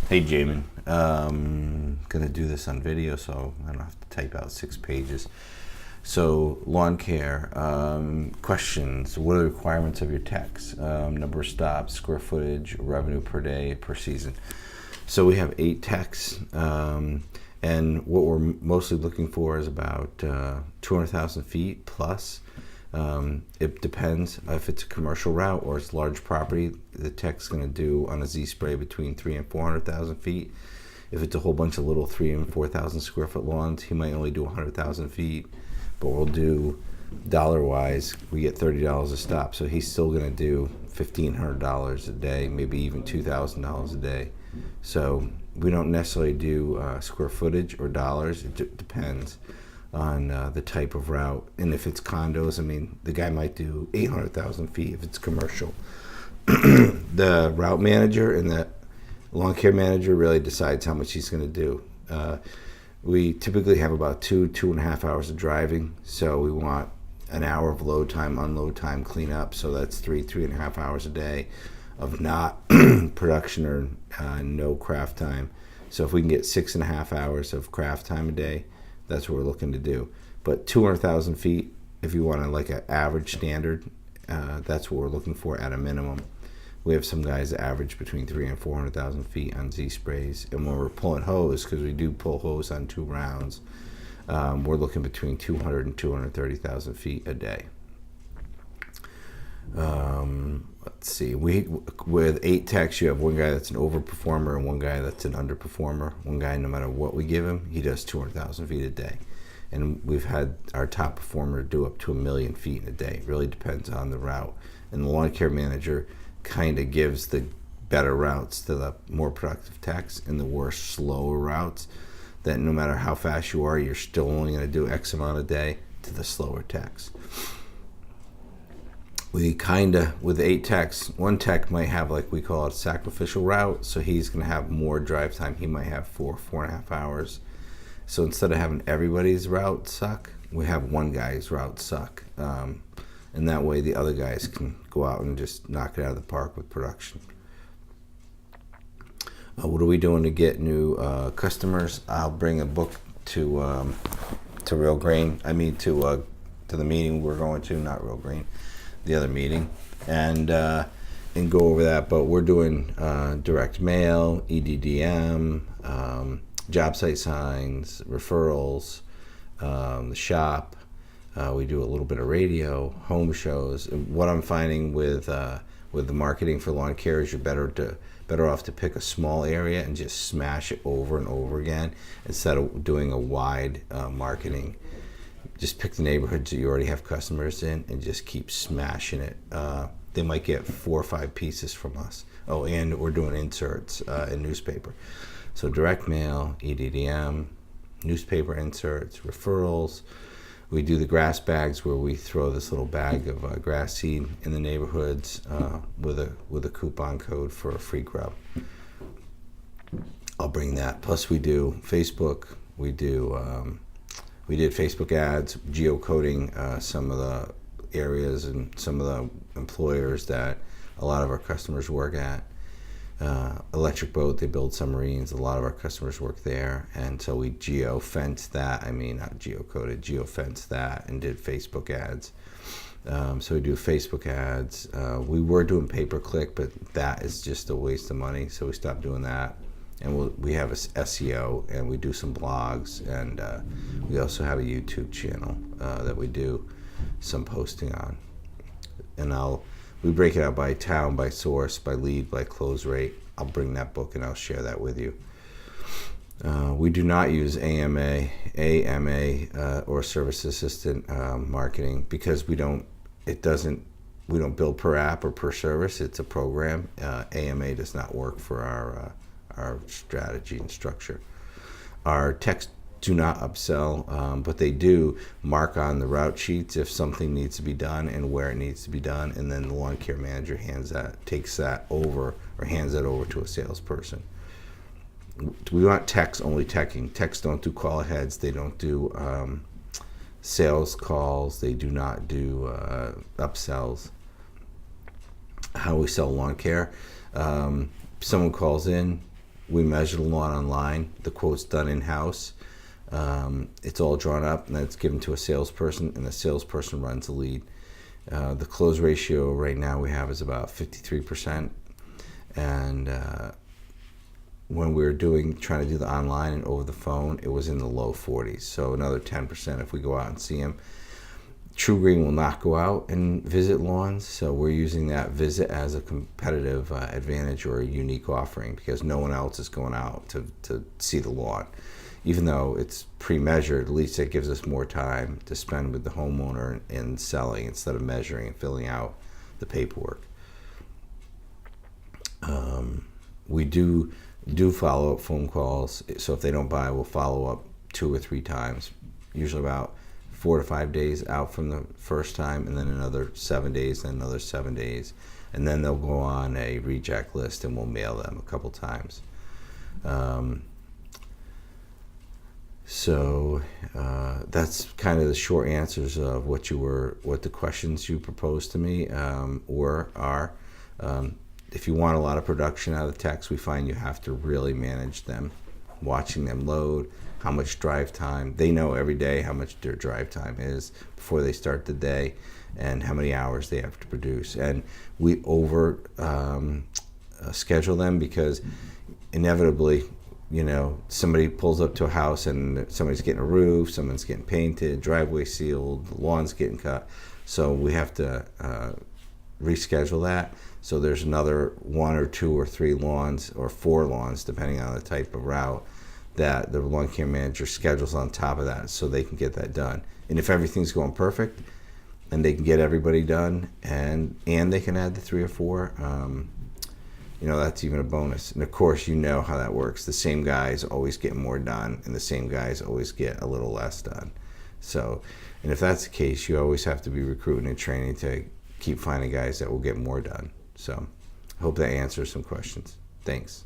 Hey Jamin, gonna do this on video so I don't have to type out 6 pages. So lawn care, questions, what are the requirements of your techs? Number of stops, square footage, revenue per day, per season. So we have 8 techs, and what we're mostly looking for is about 200,000 feet plus. It depends if it's a commercial route or it's large property. The tech's going to do on a Z spray between 300,000 and 400,000 feet. If it's a whole bunch of little 3,000 and 4,000 square foot lawns, he might only do 100,000 feet. But we'll do dollar wise, we get $30 a stop. So he's still going to do $1,500 a day, maybe even $2,000 a day. So we don't necessarily do square footage or dollars. It depends on the type of route. And if it's condos, I mean, the guy might do 800,000 feet if it's commercial. The route manager and the lawn care manager really decides how much he's going to do. We typically have about 2.5 hours of driving, so we want an hour of load time, unload time, clean up. So that's 3.5 hours a day of not production or no craft time. So if we can get 6.5 hours of craft time a day, that's what we're looking to do. But 200,000 feet, if you want to like an average standard, that's what we're looking for at a minimum. We have some guys that average between 300,000 and 400,000 feet on Z sprays. And when we're pulling hose, because we do pull hose on 2 rounds, we're looking between 200,000 and 230,000 feet a day. Let's see. With 8 techs, you have one guy that's an overperformer and one guy that's an underperformer. One guy, no matter what we give him, he does 200,000 feet a day. And we've had our top performer do up to 1,000,000 feet in a day. It really depends on the route. And the lawn care manager kind of gives the better routes to the more productive techs and the worse, slower routes that no matter how fast you are, you're still only going to do X amount a day to the slower techs. We kind of, with 8 techs, one tech might have, like we call it, a sacrificial route, so he's going to have more drive time. He might have 4.5 hours. So instead of having everybody's route suck, we have one guy's route suck. And that way the other guys can go out and just knock it out of the park with production. What are we doing to get new customers? I'll bring a book to Real Green. I mean to the meeting we're going to, not Real Green, the other meeting, and go over that. But we're doing direct mail, EDDM, job site signs, referrals, the shop. We do a little bit of radio, home shows. What I'm finding with the marketing for lawn care is you're better off to pick a small area and just smash it over and over again instead of doing a wide marketing. Just pick the neighborhoods that you already have customers in and just keep smashing it. They might get 4 or 5 pieces from us. Oh, and we're doing inserts in newspaper. So direct mail, EDDM, newspaper inserts, referrals. We do the grass bags where we throw this little bag of grass seed in the neighborhoods with a coupon code for a free grub. I'll bring that. Plus we do Facebook. We did Facebook ads, geocoding some of the areas and some of the employers that a lot of our customers work at. Electric Boat, they build submarines. A lot of our customers work there, and so we geofenced that. I mean, not geocoded, geofenced that, and did Facebook ads. So we do Facebook ads. We were doing pay-per-click, but that is just a waste of money, so we stopped doing that. And we have a SEO, and we do some blogs, and we also have a YouTube channel that we do some posting on. And we break it out by town, by source, by lead, by close rate. I'll bring that book and I'll share that with you. We do not use AMA, or service assistant marketing because we don't bill per app or per service. It's a program. AMA does not work for our strategy and structure. Our techs do not upsell, but they do mark on the route sheets if something needs to be done and where it needs to be done, and then the lawn care manager takes that over or hands that over to a salesperson. We want techs only teching. Techs don't do call aheads. They don't do sales calls. They do not do upsells. How we sell lawn care. Someone calls in, We measure the lawn online. The quote's done in-house. It's all drawn up, and then it's given to a salesperson, and the salesperson runs the lead. The close ratio right now we have is about 53%, and when we were trying to do the online and over the phone, it was in the low 40s. So another 10% if we go out and see them. TruGreen will not go out and visit lawns, so we're using that visit as a competitive advantage or a unique offering, because no one else is going out to see the lawn. Even though it's pre-measured, at least it gives us more time to spend with the homeowner in selling instead of measuring and filling out the paperwork. We do follow-up phone calls, so if they don't buy, we'll follow up 2 or 3 times, usually about 4 to 5 days out from the first time, and then another 7 days, then another 7 days, and then they'll go on a reject list, and we'll mail them a couple times. So that's kind of the short answers of what the questions you proposed to me are. If you want a lot of production out of the techs, we find you have to really manage them, watching them load, how much drive time. They know every day how much their drive time is before they start the day, and how many hours they have to produce. And we over schedule them, because inevitably, somebody pulls up to a house and somebody's getting a roof, someone's getting painted, driveway sealed, the lawn's getting cut. So we have to reschedule that. So there's another 1 or 2 or 3 lawns, or 4 lawns, depending on the type of route, that the lawn care manager schedules on top of that, so they can get that done. And if everything's going perfect, and they can get everybody done, and they can add the 3 or 4, that's even a bonus. And of course, how that works. The same guys always get more done, and the same guys always get a little less done. So, and if that's the case, you always have to be recruiting and training to keep finding guys that will get more done. So, I hope that answers some questions. Thanks.